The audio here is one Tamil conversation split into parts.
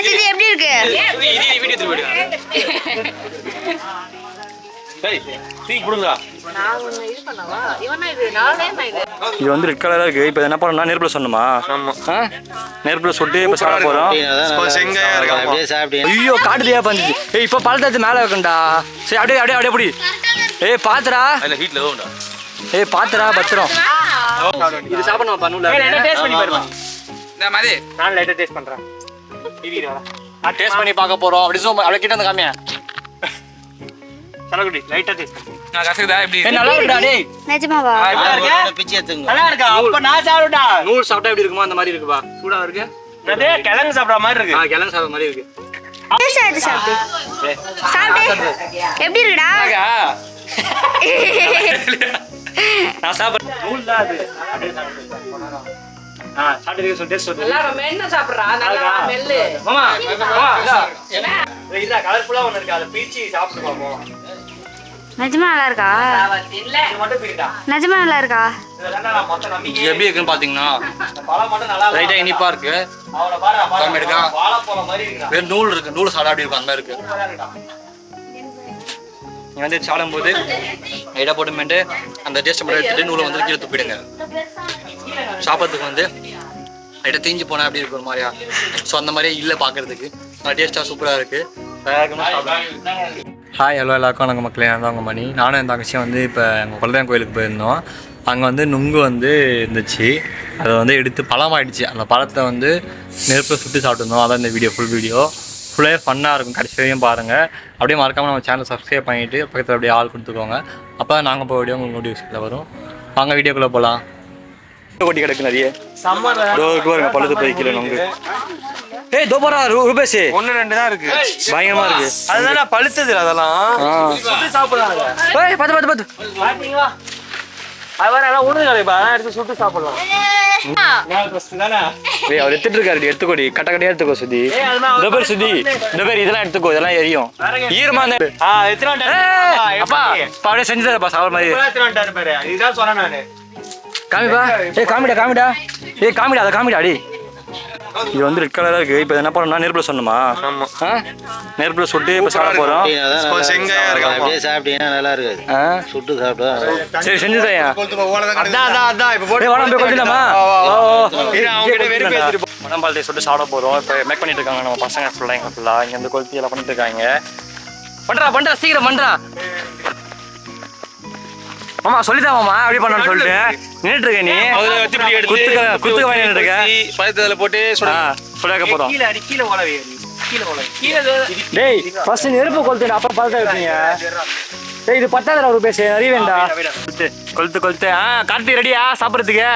இது எப்படி இருக்கு? இது வீடியோ திருப்பி இது வந்து ரெட் கலரா இருக்கு. இப்போ என்ன பண்ணணும்னா நெருப்புல சொன்னோமா? நெருப்புல சுட்டு இப்போ சாப்பிட போறோம். ஐயோ காட்டுதியா பண்ணுச்சு. ஏய் இப்போ பழத்தை மேலே வைக்கண்டா. சரி அப்படியே அப்படியே அப்படியே அப்படி. ஏய் பாத்துடா. ஏய் பாத்துடா பத்திரம். இது சாப்பிடணும் பண்ணுல. டேஸ்ட் பண்ணி பாருமா. இந்த மாதிரி நான் லைட்டா டேஸ்ட் பண்றேன். நான் டேஸ்ட் பண்ணி பார்க்க போறோம். அப்படி சோ அப்படியே கிட்ட வந்து காமியா. சலகுடி லைட்டா டேஸ்ட் பண்ணு. நான் கசக்குதா எப்படி? நல்லா இருக்குடா டேய். நிஜமாவா? நல்லா இருக்கா? பிச்சி எடுத்துங்க. நல்லா இருக்கா? அப்ப நான் சாப்பிடுடா. நூல் சாப்பிட்டா எப்படி இருக்குமா அந்த மாதிரி இருக்குப்பா. சூடா இருக்கு. அதே கிழங்கு சாப்பிடுற மாதிரி இருக்கு. கிழங்கு சாப்பிடுற மாதிரி இருக்கு. டேஸ்ட் ஆயிடு சாப்பிடு. சாப்பிடு. எப்படி இருக்குடா? நான் சாப்பிடுறேன். நூல் தான் அது. அப்படியே சாப்பிடு. சாப்பிட்டு சொல்லு டேஸ்ட் சொல்லு. நல்லா மென்னு சாப்பிடுறா. நல்லா மெல்லு. மாமா மாமா இதா கலர்ஃபுல்லா ஒன்னு இருக்கு. அத பீச்சி சாப்பிட்டு பாப்போம். நிஜமா நல்லா இருக்கா? இல்ல இது மட்டும் பீடா. நிஜமா நல்லா இருக்கா? இதெல்லாம் நான் மொத்த நம்பிக்கை. எப்படி இருக்குன்னு பாத்தீங்கன்னா பழம் மட்டும் நல்லா லைட்டா இனிப்பா இருக்கு. அவள பாரு பாரு எடுங்க. வாழைப்பழம் மாதிரி இருக்குடா. வேற நூல் இருக்கு. நூல் சாப்பிட அப்படி இருக்கும் அந்த மாதிரி இருக்கு. நீங்க வந்து சாப்பிடும்போது லைட்டா போட்டுமெண்டு அந்த டேஸ்ட் மட்டும் எடுத்துட்டு நூலை வந்து கீழே துப்பிடுங்க. சாப்பிட்றதுக்கு வந்து லைட்டா தீஞ்சு போனா அப்படி இருக்கு ஒரு மாதிரியா. ஸோ அந்த மாதிரியே இல்லை பார்க்கறதுக்கு டேஸ்ட்டாக சூப்பராக இருக்கு. ஹாய் ஹலோ எல்லாருக்கும் வணக்கம் மக்களே. நான் தான் உங்கள் மணி. நானும் என் தங்கச்சியும் வந்து இப்போ எங்கள் குலதெய்வம் கோயிலுக்கு போயிருந்தோம். அங்கே வந்து நுங்கு வந்து இருந்துச்சு. அதை வந்து எடுத்து பழமாயிடுச்சு. அந்த பழத்தை வந்து நெருப்பில் சுட்டு சாப்பிட்டுருந்தோம். அதான் இந்த வீடியோ ஃபுல் வீடியோ ஃபுல்லாக ஃபன்னாக இருக்கும். கடைசி வரையும் பாருங்கள். அப்படியே மறக்காமல் நம்ம சேனலை சப்ஸ்கிரைப் பண்ணிவிட்டு பக்கத்தில் அப்படியே ஆள் கொடுத்துக்கோங்க. அப்போ தான் நாங்கள் போய் வீடியோ உங்களுக்கு நோட்டிஃபிகேஷனில் வரும். வாங்க வீடியோக்குள்ளே போகலாம். கொட்டி கிடக்கு நிறைய பாருங்க. பழுது போய் கிலோ நுங்கு. ஏய் தோபரா ரூபேஷ் 1-2 தான் இருக்கு. பயங்கரமா இருக்கு. அதுதான் பழுத்தது. அதெல்லாம் சுட்டு சாப்பிடலாம். ஏய் பாத்து பாத்து பாத்து பாத்தீங்களா? அது வேற எல்லாம் உணவுகளை பா எடுத்து சுட்டு சாப்பிடலாம். நான் ஃபர்ஸ்ட் தானே. ஏய் அவர் எடுத்துட்டு இருக்காரு. எடுத்துக்கோடி கட்ட கட்டையா எடுத்துக்கோ சுதி. இந்த பேர் சுதி. இந்த பேர் இதெல்லாம் எடுத்துக்கோ. இதெல்லாம் எரியும். ஈரமா இருந்தா எத்தனை அப்பா அப்படியே செஞ்சு தரப்பா சாப்பிட மாதிரி. எத்தனை பேரு இதுதான் சொன்னேன் நானு. காமிப்பா. ஏய் காமிடா காமிடா. ஏய் காமிடா அதை காமிடா அடி. இது வந்து ரெட் கலரா இருக்கு. இப்போ என்ன பண்ணணும்னா நெருப்புல சொன்னோமா? நெருப்புல சுட்டு இப்போ சாப்பிட போறோம். செங்காயா இருக்கு. அப்படியே சாப்பிட்டீங்கன்னா நல்லா இருக்காது. சுட்டு சாப்பிட்டா சரி செஞ்சு தரேன். அதான் இப்போ போட்டு வாடா போய் கொட்டிடலாமா? மனம் பால்தே சுட்டு சாப்பிட போறோம். இப்போ மேக் பண்ணிட்டு இருக்காங்க நம்ம பசங்க ஃபுல்லா. எங்க ஃபுல்லா இங்க வந்து கொளுத்தி எல்லாம் பண்ணிட்டு இருக்காங்க. பண்றா சீக்கிரம் பண்றா. மாமா சொல்லிதான் மாமா அப்படி பண்ணணும்னு சொல்லிட்டு நின்றுட்டு இருக்க. நீ குத்துக்க வாங்கி நின்றுட்டு இருக்க. பழத்துல போட்டு சுடாக்க போறோம். டேய் ஃபர்ஸ்ட் நெருப்பு கொளுத்து அப்புறம் பழத்தை வைப்பீங்க. டேய் இது 10,000 ரூபாய் நிறைய வேண்டா. கொளுத்து கார்த்தி ரெடியா சாப்பிட்றதுக்கு?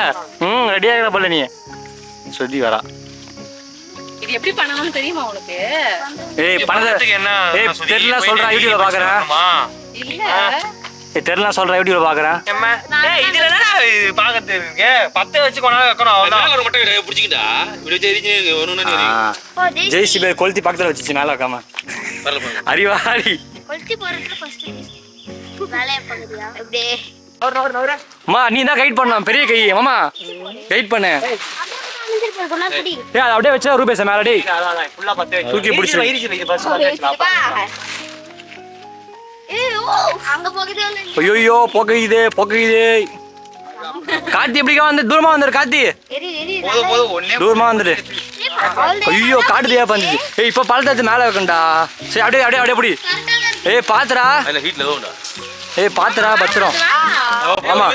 ரெடியா இருக்கிற போல நீ சொல்லி வரா. இது எப்படி பண்ணணும்னு தெரியுமா உங்களுக்கு? ஏய் பணத்துக்கு என்ன? ஏய் தெரியல சொல்றா யூடியூப்ல பாக்குறேன். இல்ல தெரியல சொல்றேன் யூடியூப்ல பாக்குறேன். ஏய் இதுல என்னடா பாக்கறது இருக்கு? 10 வச்சு கொண்டா வைக்கணும். அவ்வளவுதான். ஒரு மட்டும் புடிச்சிட்டா. இப்படி தெரிஞ்சு ஒண்ணுன்னு தெரியும். ஜெய்சி பேர் கொளுத்தி பக்கத்துல வச்சிச்சு மேல வைக்காம. அறிவாடி கொளுத்தி போறதுக்கு ஃபர்ஸ்ட் வேலைய பண்ணுறியா? அப்படியே அம்மா நீ தான் கைட் பண்ணணும். பெரிய கை மாமா கைட் பண்ணு. ஏய் அப்படியே வச்சா ரூபேஷ் மேல டேய் ஃபுல்லா 10 தூக்கி பிடிச்சு இது பஸ் அங்க போகுது. ஐயோ போகுது கார்த்தி எப்படிக்கா வந்து தூரமா வந்துரு. கார்த்தி தூரமா வந்துடு. ஐயோ காட்டுதியா பண்ணுச்சு. ஏய் இப்போ பழத்தை மேலே வைக்கண்டா. சரி அப்படியே அப்படியே அப்படியே அப்படி. ஏய் பாத்துடா. ஏய் பாத்துடா பத்திரம். ஆமா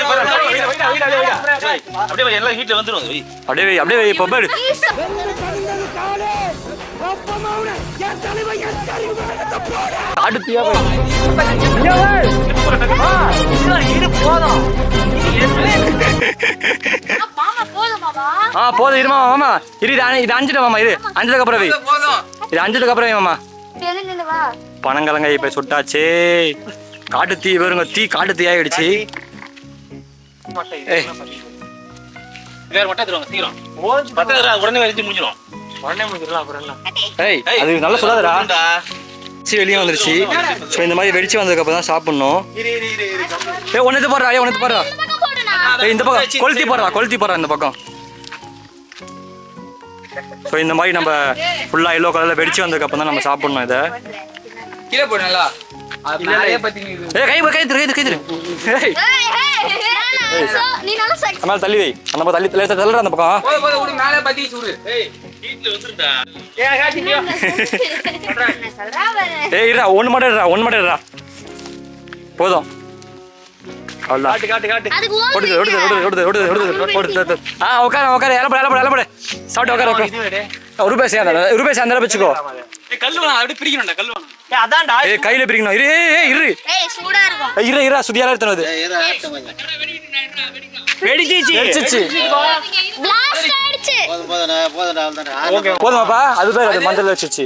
அப்படியே எல்லாம் ஹீட்ல வந்துரும். அப்படியே அப்படியே இப்போ பாரு. காட்டுதியா போதும் இருமா மாமா. இரு இது அஞ்சுட்டு மாமா. இரு அஞ்சதுக்கு அப்புறம் வை. இது அஞ்சதுக்கு அப்புறம் மாமா. பனங்கிழங்கை இப்ப சுட்டாச்சு. காட்டு தீ வருங்க. காட்டு தீ ஆயிடுச்சு. அது நல்லா சொல்லாதடா. வெளியே வந்துருச்சு. ஸோ இந்த மாதிரி வெடிச்சு வந்ததுக்கு அப்புறம் தான் சாப்பிடணும். ஒன்னு போடுறா. ஒன்னு போடுறா. இந்த பக்கம் கொளுத்தி போடுறா. இந்த பக்கம் ஸோ இந்த மாதிரி நம்ம ஃபுல்லாக எல்லோ கலரில் வெடிச்சு வந்ததுக்கப்புறம் தான் நம்ம சாப்பிடணும் இதை. கீழே போடு நல்லா. தள்ளி வை நம்ம தள்ளி தள்ளுற அந்த பக்கம். மேலே பத்தி சூடு. இருடா ஒன்று மட்டும் இருடா போதும். உட்காரு ரூபேஷ் அந்த வச்சுக்கோ. கையில பிரிக்கணும். இரு சுதியால எடுத்து போதுமாப்பா. அது பேர் அது மஞ்சள் வச்சிச்சு.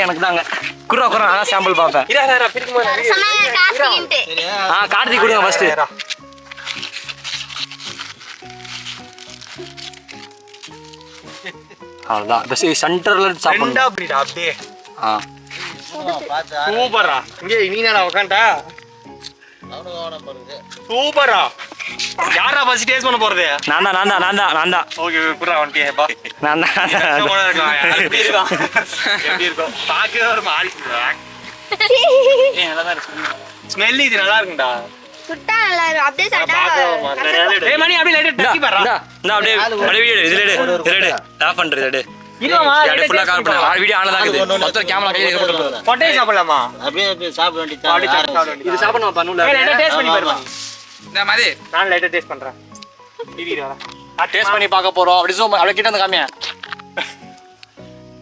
எனக்கு தாங்க குறா சாம்பிள் பாப்பேன். கார்த்திக் கொடுங்க ஃபர்ஸ்ட். அவ்வளோதான் சென்டர்ல சாப்பிடணும். அப்படியே சூப்பரா. இங்கே நீ நேரா உக்காண்டா சூப்பரா. யாரா ஃபர்ஸ்ட் டேஸ்ட் பண்ண போறது? நான் தான். ஓகே குறா வந்துட்டே பா. நான் எப்படி இருக்கும் பாக்கவே ஒரு மாதிரி நல்லா தான் இருக்கு. ஸ்மெல் இது நல்லா இருக்குடா. சுட்டா நல்லா இருக்கும். அப்படியே சாப்பிட்டா ஏய் மணி அப்படியே லைட்டா டக்கி பாறா. நான் அப்படியே வீடியோ இதுல எடு ஆஃப் பண்றது. இல்லமா அப்படியே ஃபுல்லா கால் பண்ணு. வீடியோ ஆன்ல தான் இருக்குது. மொத்த கேமரா கையில போட்டு கொட்டை சாப்பிடலாமா? அப்படியே சாப்பிட வேண்டியது. இது சாப்பிடணும் பண்ணல. லைட்டா டேஸ்ட் பண்ணி பாருமா. இந்த மாதிரி நான் லைட்டா டேஸ்ட் பண்றேன். இது வரா. டேஸ்ட் பண்ணி பார்க்க போறோம். அப்படி அப்படியே கிட்ட வந்து காமியா.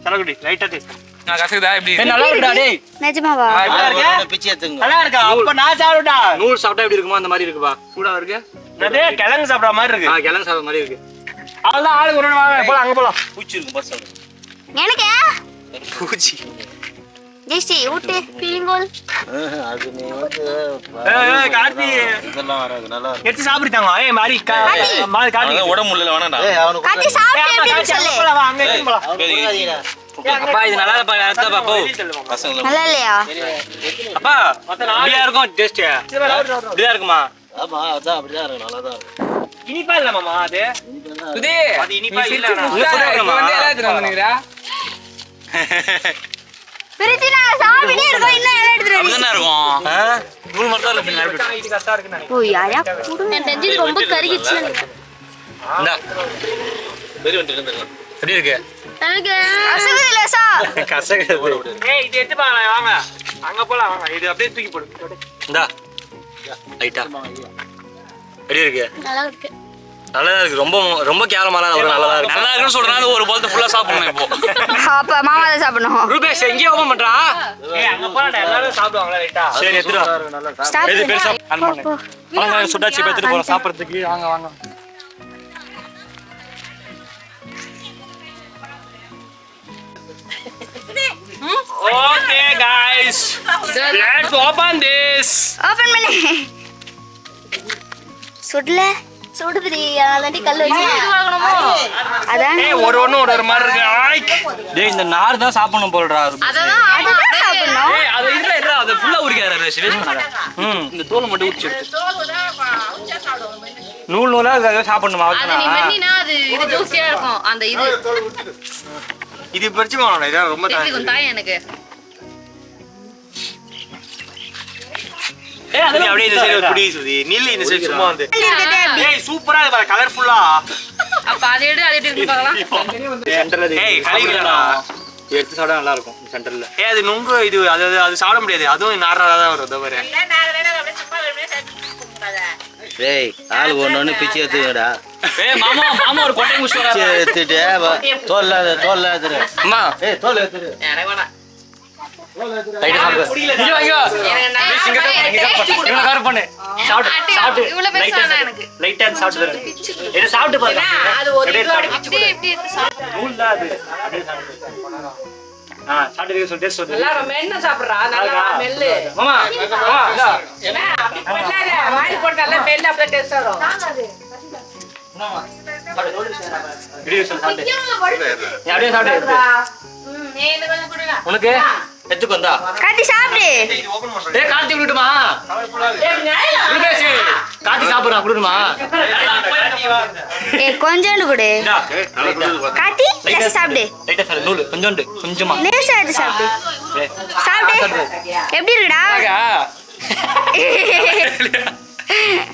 சலகுடி லைட்டா டேஸ்ட். நான் கசக்குதா எப்படி? நல்லா இருக்குடா டேய். நிஜமாவா? பிச்சி எடுத்துங்க. நல்லா இருக்கா? அப்ப நான் சாப்பிடுடா. நூல் சாப்பிட்டா எப்படி இருக்குமா அந்த மாதிரி இருக்குப்பா. சூடா இருக்கு. அதே கிழங்கு சாப்பிடுற மாதிரி இருக்கு. கிழங்கு சாப்பிடுற மாதிரி இருக்கு. அவ்வளவுதான். ஆளுக்கு ஒரு வாங்க போலாம். அங்க போலாம். பூச்சி இருக்கும் பஸ் சாப்பிடு. எனக்கு பூச்சி ஜெஸ்டி ஊட்டு பீலிங்கோல். அது நீ வந்து ஏய் கார்த்தி இதெல்லாம் வராது. நல்லா இருக்கு. எடுத்து சாப்பிடுதாங்க. ஏய் மாரி மாரி கார்த்தி உடம்பு முடியல வேணாடா. ஏய் அவனுக்கு காட்டி சாப்பிட்டு எப்படி சொல்லு. போலாம் அங்க இருந்து போலாம். கொடுக்காதீங்கடா. அப்பா இது நல்லா இல்லப்பா. அடுத்த போ. பசங்க நல்லா இல்லையா? அப்பா அப்படியே இருக்கும் டேஸ்ட். இப்படிதான் இருக்குமா? ஆமா அதான் அப்படிதான் இருக்கு. நல்லா தான் இருக்கு. இனிப்பா இல்ல மாமா அது. சுதே அது இனிப்பா இல்ல. வந்து எல்லாத்துக்கும் வந்துங்கடா. பிரிச்சினா சாப்பிட்டே இருக்கோம். இன்னும் எல்லாம் எடுத்துட்டு அப்படிதான் இருக்கும். நூல் மட்டும் இருக்கு. இது கஷ்டா இருக்குன்னு நினைக்கிறேன். ஓ யாரா குடுங்க. என் நெஞ்சு ரொம்ப கருகிச்சு. இந்தா பெரிய வண்டி இருந்துங்க. எப்படி இருக்கு? எனக்கு அசகுதுல சா. கசக்குது. ஏய் இது எடுத்து பாக்கலாம் வாங்க. அங்க போலாம் வாங்க. இது அப்படியே தூக்கி போடு. இந்தா லைட்டா எப்படி இருக்கு? நல்லா இருக்கு. நல்லா இருக்கு. ரொம்ப ரொம்ப கேவலமான ஒரு நல்லா இருக்கு. நல்லா இருக்குன்னு சொல்றானே ஒரு பால்ல ஃபுல்லா சாப்பிடணும் இப்போ. அப்ப மாமா தான் சாப்பிடணும். ரூபேஷ் எங்க ஓபன் பண்றா? ஏய் அங்க போறடா. எல்லாரும் சாப்பிடுவாங்களா ரைட்டா? சரி எடுத்துடா. ஸ்டார்ட் இது பெருசா ஆன் பண்ணு. வாங்க சுடாச்சி எடுத்துட்டு போறோம் சாப்பிடுறதுக்கு. வாங்க Okay guys. Let's open this. Open பண்ணு. சுடல சுடுதுடி. அதாண்டி கல் வச்சு இது வாங்கணுமோ? அதான் ஏய் ஒரு மாதிரி இருக்கு. ஆய். டேய் இந்த நார் தான் சாப்பிடணும் போல்றா. அதுதான் சாப்பிடணும். ஏய் அது இல்ல அது ஃபுல்லா உரிக்காத வேஸ்ட் பண்ணாத. இந்த தோல் மட்டும் உரிச்சு எடுத்து. நூலா சாப்பிடணுமா? அது நீ மென்னினா அது இது ஜூஸியா இருக்கும். அந்த இது இது பறிச்சு வாங்கடா. இது ரொம்ப எப்படி இருக்கும் தாய் எனக்கு. ஏய் அதெல்லாம் அப்படியே இந்த சைடு புடி சுதி. நீல இந்த சைடு சும்மா வந்து. ஏய் சூப்பரா இருக்கு கலர்ஃபுல்லா. அப்ப அதை எடு அதை எடுத்து பார்க்கலாம். சென்டர்ல ஏய் கலீங்கடா. எடுத்து சாப்பிட்டா நல்லா இருக்கும் சென்டர்ல. ஏய் அது நுங்கு இது அது சாப்பிட முடியாது. அதுவும் நார்னலா தான் வரும் தவிர. டேய் ஆளு ஒண்ணு பிச்சி எடுத்துங்கடா. ஏய் மாமா ஒரு கொட்டை முஷ்டி பிச்சி எடுத்துட்டு தோல்ல எடுத்துரு. அம்மா ஏய் தோல் எடுத்துரு. லைட்டா சாப்பிடு. இங்க வாங்க. இவன கார் பண்ணு. சாப்பிடு. இவ்வளவு பெருசா வேணாம் எனக்கு. லைட்டா சாப்பிடு. இத சாப்பிட்டு பாருங்க. அது ஒரு இது அப்படியே இப்படி எடுத்து சாப்பிடு. நூல்ல அது அப்படியே சாப்பிடு. சாப்பிட்டு சொல்லு டேஸ்ட் சொல்லு. எல்லாரும் மென்னு சாப்பிடுறா. நல்லா மெல்லு. மாமா இந்தா. என்ன அப்படி பண்ணாத. வாய் போட்டு நல்லா மெல்லு அப்படியே டேஸ்ட் வரும். வீடியோ சொல்லு சாப்பிடு. நீ அப்படியே சாப்பிடு. நீ இந்த கொஞ்சம் குடுடா. உனக்கு எடுத்துக்கு வந்தா கார்த்தி சாப்பிடு. டேய் கார்த்தி விடுமா கார்த்தி சாப்பிடுறான் கொடுமா கொஞ்சோண்டு கொடு கார்த்தி. லேசா சாப்பிடு. லைட்டா சார் நூல் கொஞ்சோண்டு கொஞ்சமா லேசா எடுத்து சாப்பிடு. சாப்பிடு. எப்படி இருக்குடா?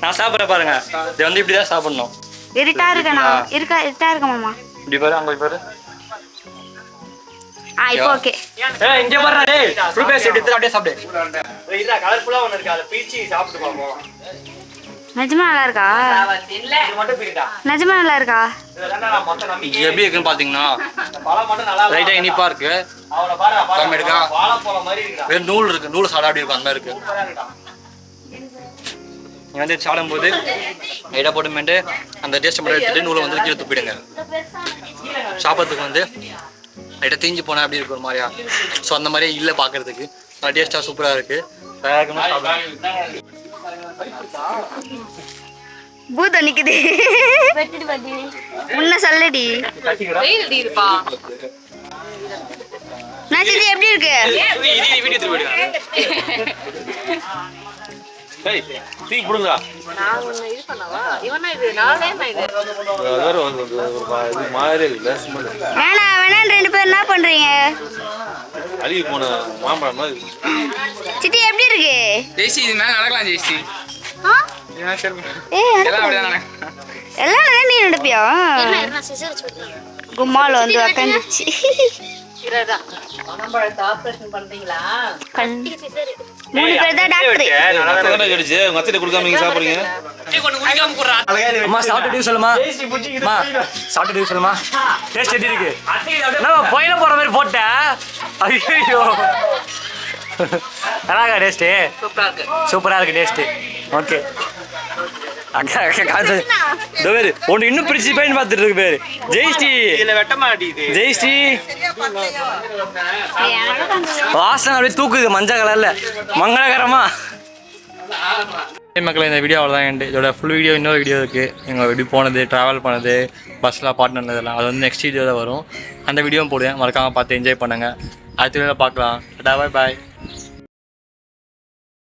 நான் சாப்பிட்றேன் பாருங்க. இது வந்து இப்படிதான் சாப்பிடணும். இருட்டா இருக்க மாமா. இப்படி பாரு அங்க பாரு. இப்போ ஓகே. ஏய் இங்க பாருடா டேய். ரூபேஷ் எடுத்து அப்படியே சாப்பிடு. இதா கலர்ஃபுல்லா ஒன்னு இருக்கு. அத பீச்சி சாப்பிட்டு பாப்போம். நிஜமா நல்லா இருக்கா? இது மட்டும் பிரிடா. நிஜமா நல்லா இருக்கா? இதெல்லாம் நான் மொத்த நம்பிக்கை. இது எப்படி இருக்குன்னு பாத்தீங்கன்னா பழம் மட்டும் நல்லா லைட்டா இனிப்பா இருக்கு. அவள பாரு பாருங்க எடுக்கா. வாழைப்பழம் மாதிரி இருக்குடா. வேற நூல் இருக்கு. நூல் சாப்பிட அப்படி இருக்கும் அந்த மாதிரி இருக்கு. நீங்க வந்து சாப்பிடும்போது லைட்டா போட்டுமேட்டு அந்த டேஸ்ட் மட்டும் எடுத்துட்டு நூலை வந்து கீழே துப்பிடுங்க. சாப்பிட்றதுக்கு வந்து லைட்டாக தீஞ்சு போனால் எப்படி இருக்கும் ஒரு மாதிரியா. ஸோ அந்த மாதிரியே இல்லை பார்க்கறதுக்கு டேஸ்ட்டாக சூப்பராக இருக்கு. பூத நிக்குது. உன்ன சொல்லடி. நான் செஞ்சு எப்படி இருக்கு? டீ கொடுங்க. வேணாம் 2 பேர் என்ன பண்றீங்க? அழுகி போன மாம்பழம் மாதிரி. சித்தி எப்படி இருக்கு? ஜெய்ஸ்ரீ இது மேல நடக்கலாம் ஜெய்ஸ்ரீ. எல்லாம் அப்படிதான் நடக்கும். எல்லாம் நல்லா நீ நடப்பியா? கும்மால வந்து உக்காந்துச்சு. ஆபரேஷன் பண்றீங்களா? 3 பேர் தான் டாக்டர். கிடைச்சு உங்க அத்தையிட்ட கொடுக்காம நீங்க சாப்பிடுறீங்க. அம்மா சாப்பிட்டு சொல்லுமா. அம்மா சாப்பிட்டு சொல்லுமா. டேஸ்ட் எப்படி இருக்கு? நான் போயில போற மாதிரி போட்டேன். ஐயோ நல்லா இருக்கா டேஸ்ட்டு? சூப்பராக இருக்கு டேஸ்ட்டு. ஓகே அக்கா காசு இந்த பேர் ஒன்று இன்னும் பிரிச்சு பையன் பார்த்துட்டு இருக்கு பேர் ஜெய்ஸ்ரீ. இதுல வெட்ட மாட்டேங்குது. ஜெய்ஸ்ரீ வாசனை அப்படியே தூக்குது மஞ்சள் கலர்ல மங்களகரமா. மக்கள் இந்த வீடியோ அவ்வளோதான். இதோட ஃபுல் வீடியோ இன்னொரு வீடியோ இருக்குது. எங்கள் எப்படி போனது ட்ராவல் பண்ணது பஸ்ஸில் பாட்டு இதெல்லாம் அது வந்து நெக்ஸ்ட் வீடியோவில் வரும். அந்த வீடியோவும் போடுவேன். மறக்காமல் பார்த்து என்ஜாய் பண்ணுங்கள். அடுத்த வீடியோவில் பார்க்கலாம். பாய் பாய்.